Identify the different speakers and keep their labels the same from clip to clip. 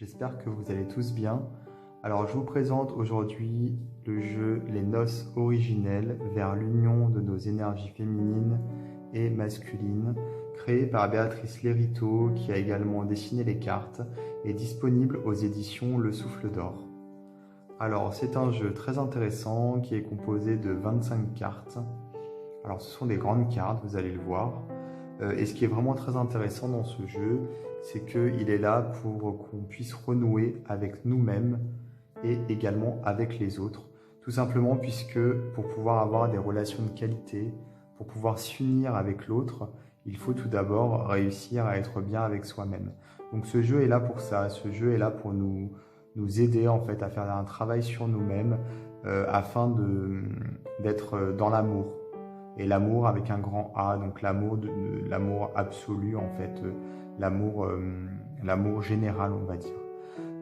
Speaker 1: j'espère que vous allez tous bien. Alors je vous présente aujourd'hui le jeu Les Noces originelles vers l'union de nos énergies féminines et masculines, créé par Béatrice Lériteau qui a également dessiné les cartes et disponible aux éditions Le Souffle d'Or. Alors c'est un jeu très intéressant qui est composé de 25 cartes. Alors ce sont des grandes cartes, vous allez le voir. Et ce qui est vraiment très intéressant dans ce jeu, c'est qu'il est là pour qu'on puisse renouer avec nous-mêmes et également avec les autres. Tout simplement puisque pour pouvoir avoir des relations de qualité, pour pouvoir s'unir avec l'autre, il faut tout d'abord réussir à être bien avec soi-même. Donc ce jeu est là pour ça, ce jeu est là pour nous aider en fait à faire un travail sur nous-mêmes afin d'être dans l'amour. Et l'amour avec un grand A, donc l'amour absolu en fait, l'amour général on va dire.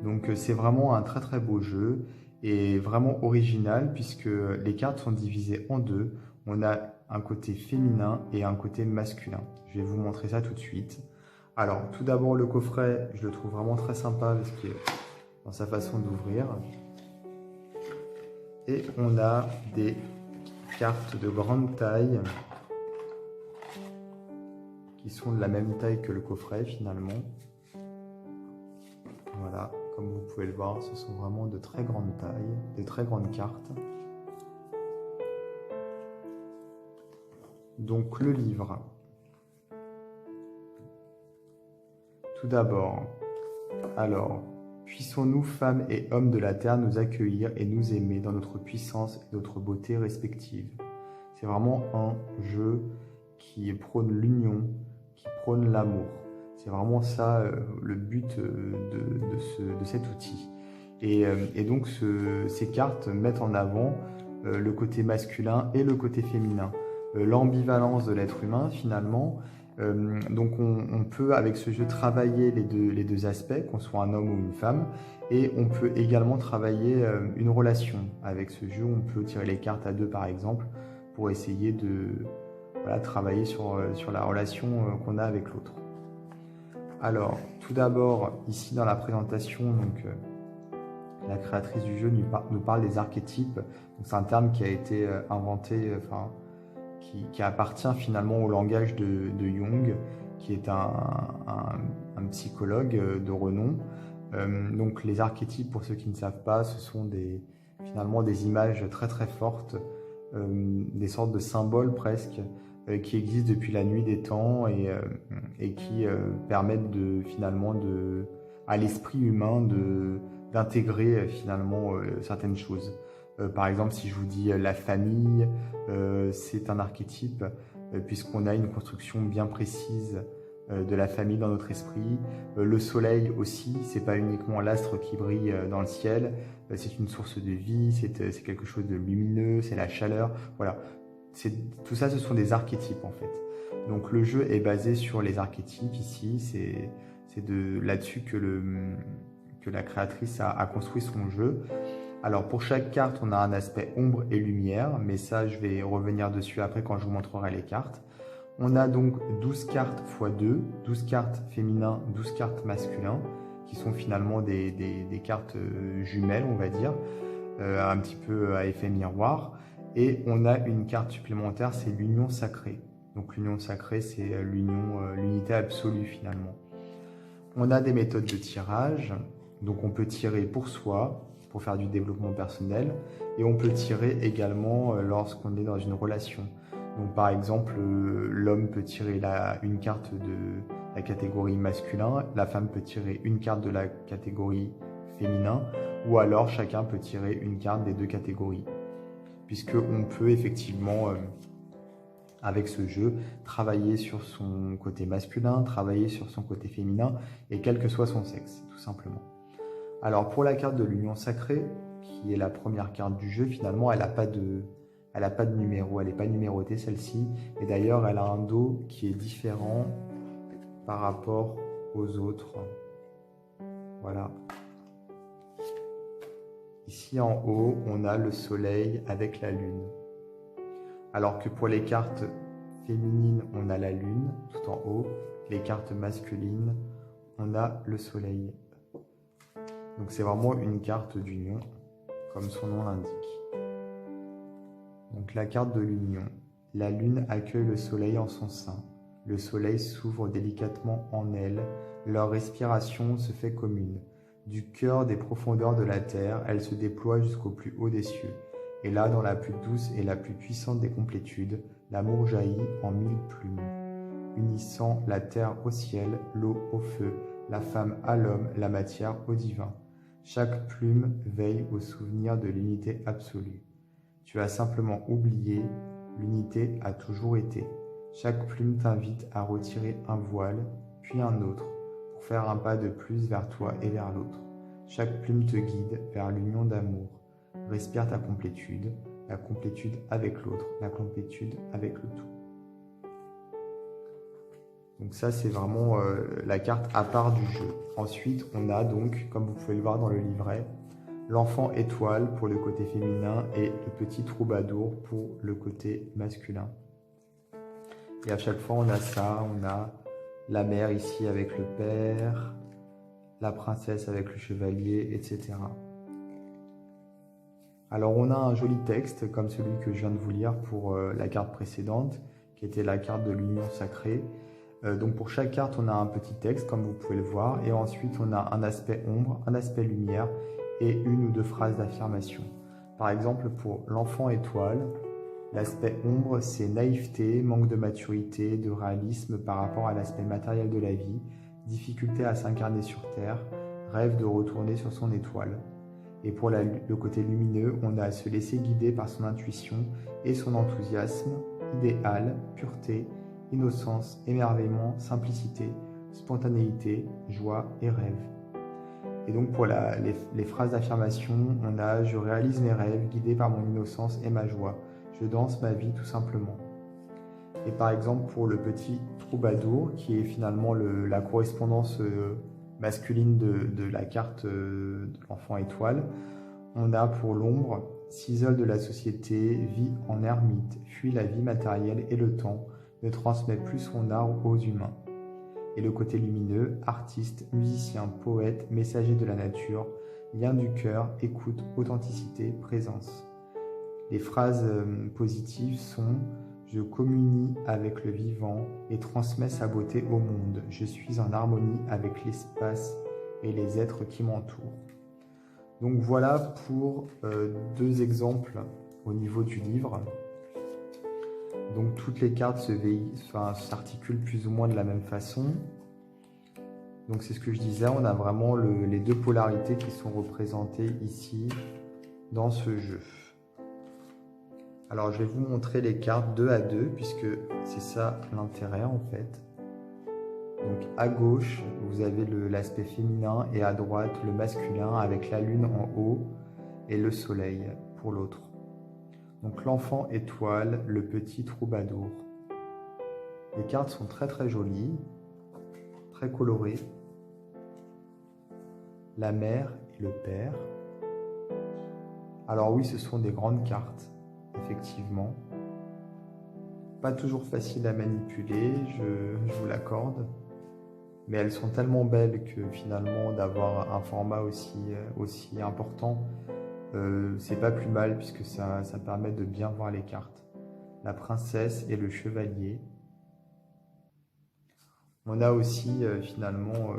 Speaker 1: Donc c'est vraiment un très très beau jeu et vraiment original puisque les cartes sont divisées en deux. On a un côté féminin et un côté masculin. Je vais vous montrer ça tout de suite. Alors tout d'abord le coffret, je le trouve vraiment très sympa parce que dans sa façon d'ouvrir. Et on a des cartes de grande taille qui sont de la même taille que le coffret finalement. Voilà, comme vous pouvez le voir, ce sont vraiment de très grandes tailles, de très grandes cartes. Donc le livre. Tout d'abord, alors, puissons-nous, femmes et hommes de la terre, nous accueillir et nous aimer dans notre puissance et notre beauté respectives. C'est vraiment un jeu qui prône l'union, qui prône l'amour. C'est vraiment ça le but de cet outil. Et donc ces cartes mettent en avant le côté masculin et le côté féminin. L'ambivalence de l'être humain finalement. Donc on peut avec ce jeu travailler les deux aspects, qu'on soit un homme ou une femme, et on peut également travailler une relation. Avec ce jeu, on peut tirer les cartes à deux par exemple, pour essayer de travailler sur la relation qu'on a avec l'autre. Alors, tout d'abord, ici dans la présentation, donc, la créatrice du jeu nous parle des archétypes. C'est un terme qui a été inventé, qui appartient finalement au langage de Jung, qui est un psychologue de renom. Donc les archétypes, pour ceux qui ne savent pas, ce sont finalement des images très très fortes, des sortes de symboles presque, qui existent depuis la nuit des temps et qui permettent finalement à l'esprit humain d'intégrer finalement certaines choses. Par exemple, si je vous dis la famille, c'est un archétype puisqu'on a une construction bien précise de la famille dans notre esprit. Le soleil aussi, c'est pas uniquement l'astre qui brille dans le ciel, c'est une source de vie, c'est quelque chose de lumineux, c'est la chaleur. Voilà, tout ça, ce sont des archétypes en fait. Donc le jeu est basé sur les archétypes ici, c'est là-dessus que la créatrice a construit son jeu. Alors pour chaque carte, on a un aspect ombre et lumière, mais ça je vais revenir dessus après quand je vous montrerai les cartes. On a donc 12 cartes x 2, 12 cartes féminins, 12 cartes masculins, qui sont finalement des cartes jumelles, on va dire, un petit peu à effet miroir. Et on a une carte supplémentaire, c'est l'union sacrée. Donc l'union sacrée, c'est l'unité absolue finalement. On a des méthodes de tirage, donc on peut tirer pour soi, pour faire du développement personnel, et on peut tirer également lorsqu'on est dans une relation. Donc par exemple, l'homme peut tirer une carte de la catégorie masculin, la femme peut tirer une carte de la catégorie féminin, ou alors chacun peut tirer une carte des deux catégories. Puisqu'on peut effectivement, avec ce jeu, travailler sur son côté masculin, travailler sur son côté féminin, et quel que soit son sexe, tout simplement. Alors pour la carte de l'union sacrée, qui est la première carte du jeu, finalement elle n'a pas de numéro, elle n'est pas numérotée celle-ci, et d'ailleurs elle a un dos qui est différent par rapport aux autres. Voilà. Ici en haut, on a le soleil avec la lune. Alors que pour les cartes féminines, on a la lune tout en haut, les cartes masculines, on a le soleil. Donc c'est vraiment une carte d'union, comme son nom l'indique. Donc la carte de l'union. La lune accueille le soleil en son sein. Le soleil s'ouvre délicatement en elle. Leur respiration se fait commune. Du cœur des profondeurs de la terre, elle se déploie jusqu'au plus haut des cieux. Et là, dans la plus douce et la plus puissante des complétudes, l'amour jaillit en 1000 plumes, unissant la terre au ciel, l'eau au feu, la femme à l'homme, la matière au divin. Chaque plume veille au souvenir de l'unité absolue. Tu as simplement oublié, l'unité a toujours été. Chaque plume t'invite à retirer un voile, puis un autre, pour faire un pas de plus vers toi et vers l'autre. Chaque plume te guide vers l'union d'amour. Respire ta complétude, la complétude avec l'autre, la complétude avec le tout. Donc ça, c'est vraiment la carte à part du jeu. Ensuite, on a donc, comme vous pouvez le voir dans le livret, l'enfant étoile pour le côté féminin et le petit troubadour pour le côté masculin. Et à chaque fois, on a ça, on a la mère ici avec le père, la princesse avec le chevalier, etc. Alors, on a un joli texte, comme celui que je viens de vous lire pour la carte précédente, qui était la carte de l'union sacrée. Donc, pour chaque carte, on a un petit texte, comme vous pouvez le voir, et ensuite, on a un aspect ombre, un aspect lumière, et une ou deux phrases d'affirmation. Par exemple, pour l'enfant étoile, l'aspect ombre, c'est naïveté, manque de maturité, de réalisme par rapport à l'aspect matériel de la vie, difficulté à s'incarner sur Terre, rêve de retourner sur son étoile. Et pour le côté lumineux, on a à se laisser guider par son intuition et son enthousiasme, idéal, pureté, innocence, émerveillement, simplicité, spontanéité, joie et rêve. Et donc pour les phrases d'affirmation, on a « Je réalise mes rêves, guidé par mon innocence et ma joie. Je danse ma vie tout simplement. » Et par exemple pour le petit troubadour, qui est finalement la correspondance masculine de la carte de l'enfant étoile, on a pour l'ombre « S'isole de la société, vit en ermite, fuit la vie matérielle et le temps, ne transmet plus son art aux humains. » Et le côté lumineux, artiste, musicien, poète, messager de la nature, lien du cœur, écoute, authenticité, présence. Les phrases positives sont « Je communie avec le vivant et transmets sa beauté au monde. Je suis en harmonie avec l'espace et les êtres qui m'entourent. » Donc voilà pour deux exemples au niveau du livre. Donc toutes les cartes s'articulent plus ou moins de la même façon. Donc c'est ce que je disais, on a vraiment les deux polarités qui sont représentées ici dans ce jeu. Alors je vais vous montrer les cartes 2 à 2 puisque c'est ça l'intérêt en fait. Donc à gauche, vous avez l'aspect féminin et à droite le masculin avec la lune en haut et le soleil pour l'autre. Donc l'enfant étoile, le petit troubadour. Les cartes sont très très jolies, très colorées. La mère et le père. Alors oui, ce sont des grandes cartes, effectivement. Pas toujours facile à manipuler, je vous l'accorde. Mais elles sont tellement belles que finalement d'avoir un format aussi important, c'est pas plus mal puisque ça permet de bien voir les cartes. La princesse et le chevalier. On a aussi finalement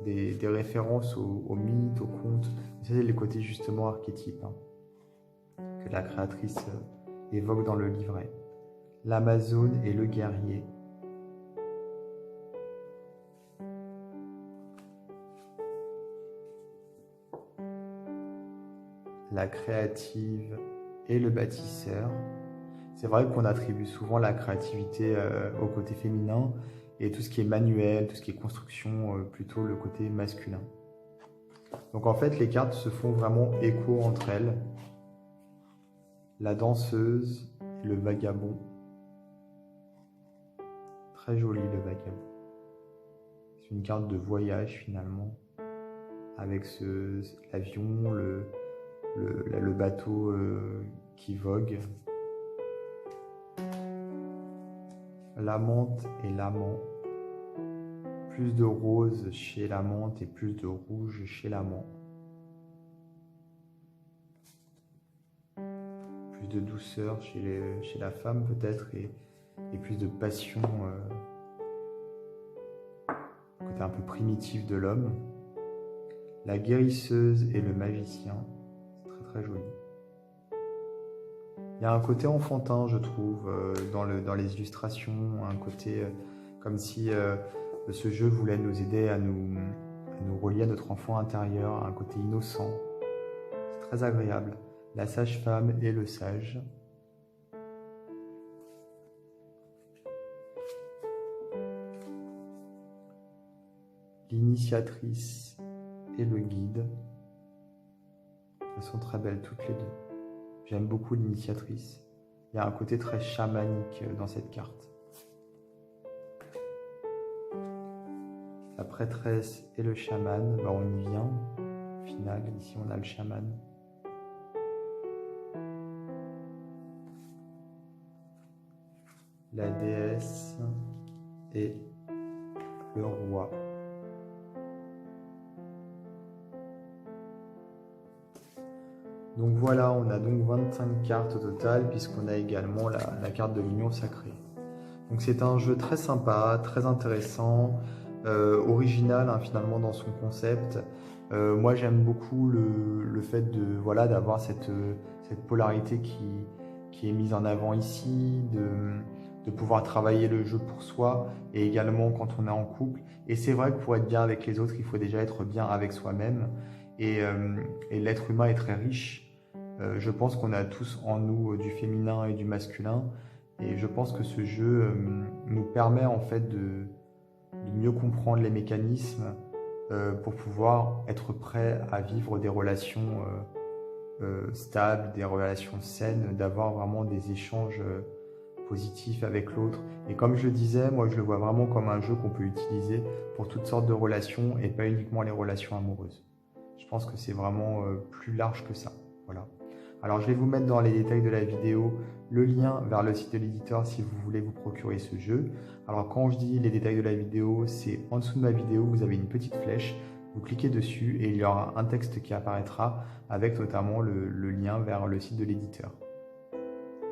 Speaker 1: des références aux mythes, aux contes. C'est les côtés justement archétypes que la créatrice évoque dans le livret. L'Amazone et le guerrier. La créative et le bâtisseur. C'est vrai qu'on attribue souvent la créativité au côté féminin et tout ce qui est manuel, tout ce qui est construction, plutôt le côté masculin. Donc en fait, les cartes se font vraiment écho entre elles. La danseuse et le vagabond. Très joli le vagabond. C'est une carte de voyage finalement, avec l'avion, le bateau qui vogue. L'amante et l'amant. Plus de rose chez l'amante et plus de rouge chez l'amant. plus de douceur chez la femme peut-être et plus de passion, côté un peu primitif de l'homme. La guérisseuse et le magicien, c'est très très joli. Il y a un côté enfantin, je trouve, dans les illustrations, un côté comme si ce jeu voulait nous aider à nous relier à notre enfant intérieur, un côté innocent. C'est très agréable. La sage-femme et le sage. L'initiatrice et le guide. Elles sont très belles toutes les deux. J'aime beaucoup l'initiatrice. Il y a un côté très chamanique dans cette carte. La prêtresse et le chaman, on y vient. Au final, ici on a le chaman. La déesse et le roi. Donc voilà, on a donc 25 cartes au total, puisqu'on a également la carte de l'union sacrée. Donc c'est un jeu très sympa, très intéressant, original finalement dans son concept. Moi j'aime beaucoup le fait d'avoir cette polarité qui est mise en avant ici, de pouvoir travailler le jeu pour soi et également quand on est en couple. Et c'est vrai que pour être bien avec les autres, il faut déjà être bien avec soi-même. Et l'être humain est très riche. Je pense qu'on a tous en nous du féminin et du masculin. Et je pense que ce jeu nous permet en fait de mieux comprendre les mécanismes pour pouvoir être prêt à vivre des relations stables, des relations saines, d'avoir vraiment des échanges positifs avec l'autre. Et comme je le disais, moi je le vois vraiment comme un jeu qu'on peut utiliser pour toutes sortes de relations et pas uniquement les relations amoureuses. Je pense que c'est vraiment plus large que ça. Voilà. Alors je vais vous mettre dans les détails de la vidéo le lien vers le site de l'éditeur si vous voulez vous procurer ce jeu. Alors quand je dis les détails de la vidéo, c'est en dessous de ma vidéo, vous avez une petite flèche, vous cliquez dessus et il y aura un texte qui apparaîtra avec notamment le lien vers le site de l'éditeur.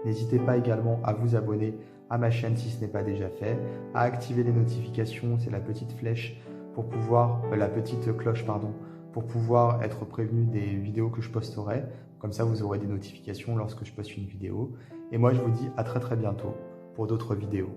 Speaker 1: N'hésitez pas également à vous abonner à ma chaîne si ce n'est pas déjà fait, à activer les notifications, c'est la petite flèche pour pouvoir, la petite cloche pardon, pour pouvoir être prévenu des vidéos que je posterai. Comme ça, vous aurez des notifications lorsque je poste une vidéo. Et moi, je vous dis à très très bientôt pour d'autres vidéos.